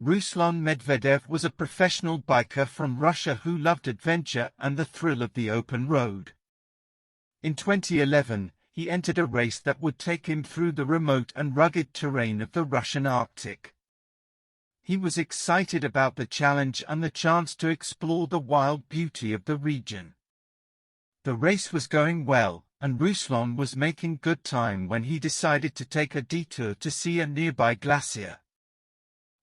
Ruslan Medvedev was a professional biker from Russia who loved adventure and the thrill of the open road. In 2011, he entered a race that would take him through the remote and rugged terrain of the Russian Arctic. He was excited about the challenge and the chance to explore the wild beauty of the region. The race was going well, and Ruslan was making good time when he decided to take a detour to see a nearby glacier.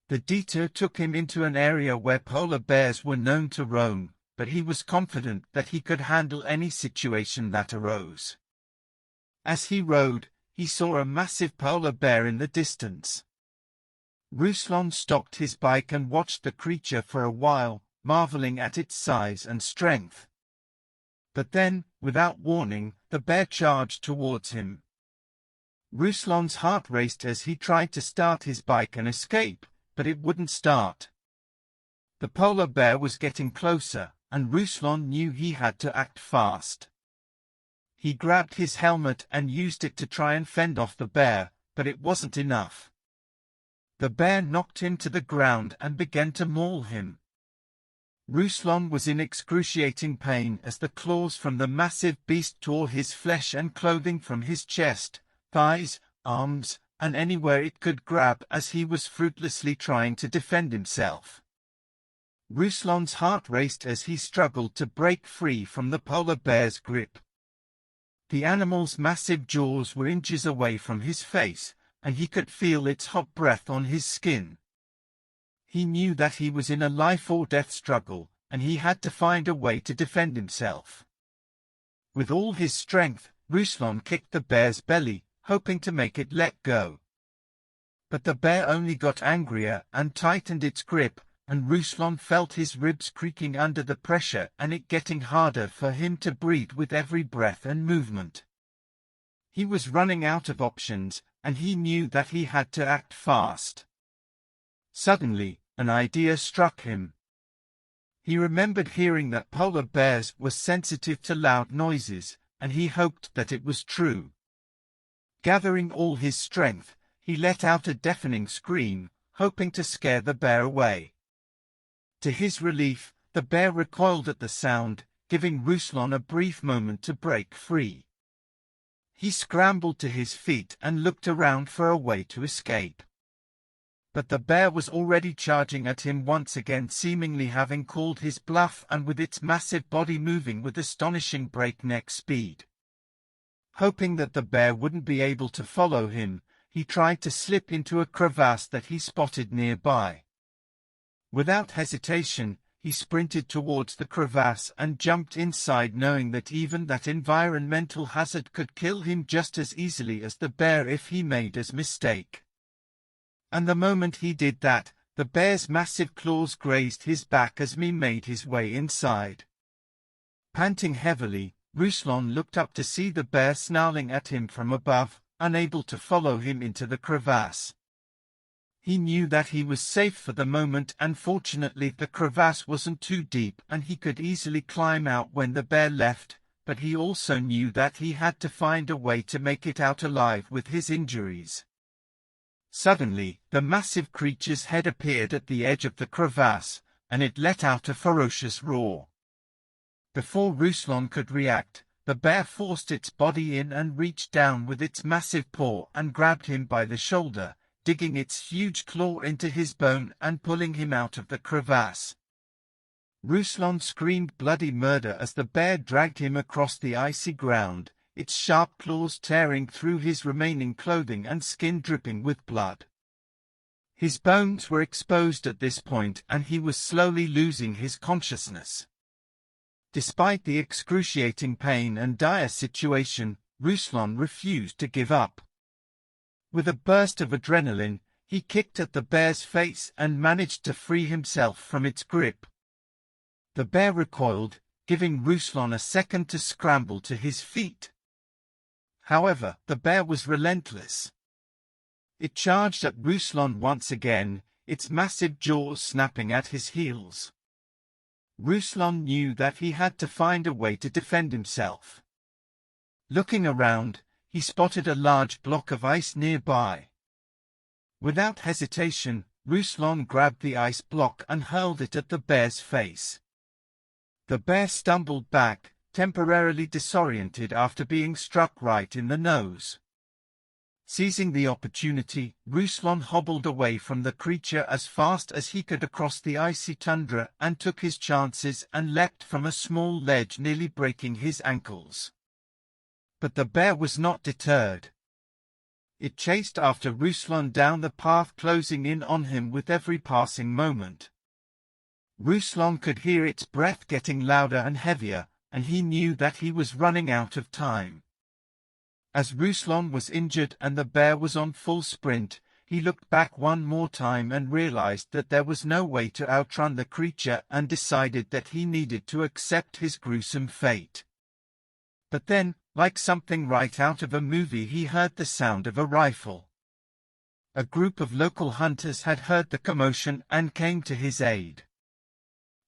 The detour took him into an area where polar bears were known to roam, but he was confident that he could handle any situation that arose. As he rode, he saw a massive polar bear in the distance. Ruslan stopped his bike and watched the creature for a while, marveling at its size and strength. But then, without warning, the bear charged towards him. Ruslan's heart raced as he tried to start his bike and escape, but it wouldn't start. The polar bear was getting closer, and Ruslan knew he had to act fast. He grabbed his helmet and used it to try and fend off the bear, but it wasn't enough. The bear knocked him to the ground and began to maul him. Ruslan was in excruciating pain as the claws from the massive beast tore his flesh and clothing from his chest, thighs, arms, and anywhere it could grab as he was fruitlessly trying to defend himself. Ruslan's heart raced as he struggled to break free from the polar bear's grip. The animal's massive jaws were inches away from his face, and he could feel its hot breath on his skin. He knew that he was in a life-or-death struggle, and he had to find a way to defend himself. With all his strength, Ruslan kicked the bear's belly, hoping to make it let go. But the bear only got angrier and tightened its grip, and Ruslan felt his ribs creaking under the pressure and it getting harder for him to breathe with every breath and movement. He was running out of options, and he knew that he had to act fast. Suddenly, an idea struck him. He remembered hearing that polar bears were sensitive to loud noises, and he hoped that it was true. Gathering all his strength, he let out a deafening scream, hoping to scare the bear away. To his relief, the bear recoiled at the sound, giving Ruslan a brief moment to break free. He scrambled to his feet and looked around for a way to escape. But the bear was already charging at him once again, seemingly having called his bluff and with its massive body moving with astonishing breakneck speed. Hoping that the bear wouldn't be able to follow him, he tried to slip into a crevasse that he spotted nearby. Without hesitation, he sprinted towards the crevasse and jumped inside, knowing that even that environmental hazard could kill him just as easily as the bear if he made a mistake. And the moment he did that, the bear's massive claws grazed his back as he made his way inside. Panting heavily, Ruslan looked up to see the bear snarling at him from above, unable to follow him into the crevasse. He knew that he was safe for the moment, and fortunately the crevasse wasn't too deep and he could easily climb out when the bear left, but he also knew that he had to find a way to make it out alive with his injuries. Suddenly, the massive creature's head appeared at the edge of the crevasse, and it let out a ferocious roar. Before Ruslan could react, the bear forced its body in and reached down with its massive paw and grabbed him by the shoulder, digging its huge claw into his bone and pulling him out of the crevasse. Ruslan screamed bloody murder as the bear dragged him across the icy ground, its sharp claws tearing through his remaining clothing and skin dripping with blood. His bones were exposed at this point and he was slowly losing his consciousness. Despite the excruciating pain and dire situation, Ruslan refused to give up. With a burst of adrenaline, he kicked at the bear's face and managed to free himself from its grip. The bear recoiled, giving Ruslan a second to scramble to his feet. However, the bear was relentless. It charged at Ruslan once again, its massive jaws snapping at his heels. Ruslan knew that he had to find a way to defend himself. Looking around, he spotted a large block of ice nearby. Without hesitation, Ruslan grabbed the ice block and hurled it at the bear's face. The bear stumbled back, temporarily disoriented after being struck right in the nose. Seizing the opportunity, Ruslan hobbled away from the creature as fast as he could across the icy tundra and took his chances and leapt from a small ledge, nearly breaking his ankles. But the bear was not deterred. It chased after Ruslan down the path, closing in on him with every passing moment. Ruslan could hear its breath getting louder and heavier, and he knew that he was running out of time. As Ruslan was injured and the bear was on full sprint, he looked back one more time and realized that there was no way to outrun the creature and decided that he needed to accept his gruesome fate. But then, like something right out of a movie, he heard the sound of a rifle. A group of local hunters had heard the commotion and came to his aid.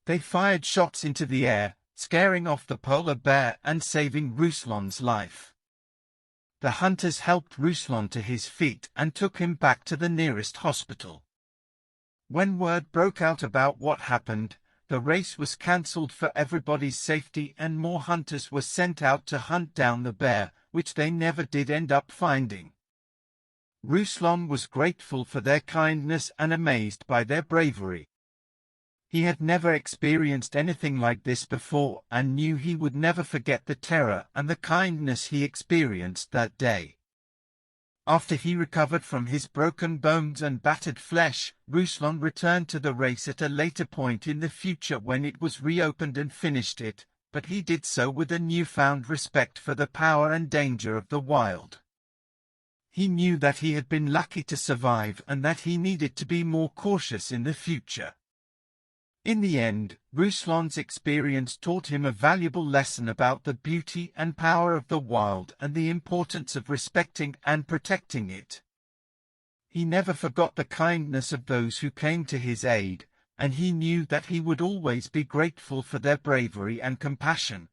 They fired shots into the air, scaring off the polar bear and saving Ruslan's life. The hunters helped Ruslan to his feet and took him back to the nearest hospital. When word broke out about what happened, the race was cancelled for everybody's safety and more hunters were sent out to hunt down the bear, which they never did end up finding. Ruslan was grateful for their kindness and amazed by their bravery. He had never experienced anything like this before and knew he would never forget the terror and the kindness he experienced that day. After he recovered from his broken bones and battered flesh, Ruslan returned to the race at a later point in the future when it was reopened and finished it, but he did so with a newfound respect for the power and danger of the wild. He knew that he had been lucky to survive and that he needed to be more cautious in the future. In the end, Ruslan's experience taught him a valuable lesson about the beauty and power of the wild and the importance of respecting and protecting it. He never forgot the kindness of those who came to his aid, and he knew that he would always be grateful for their bravery and compassion.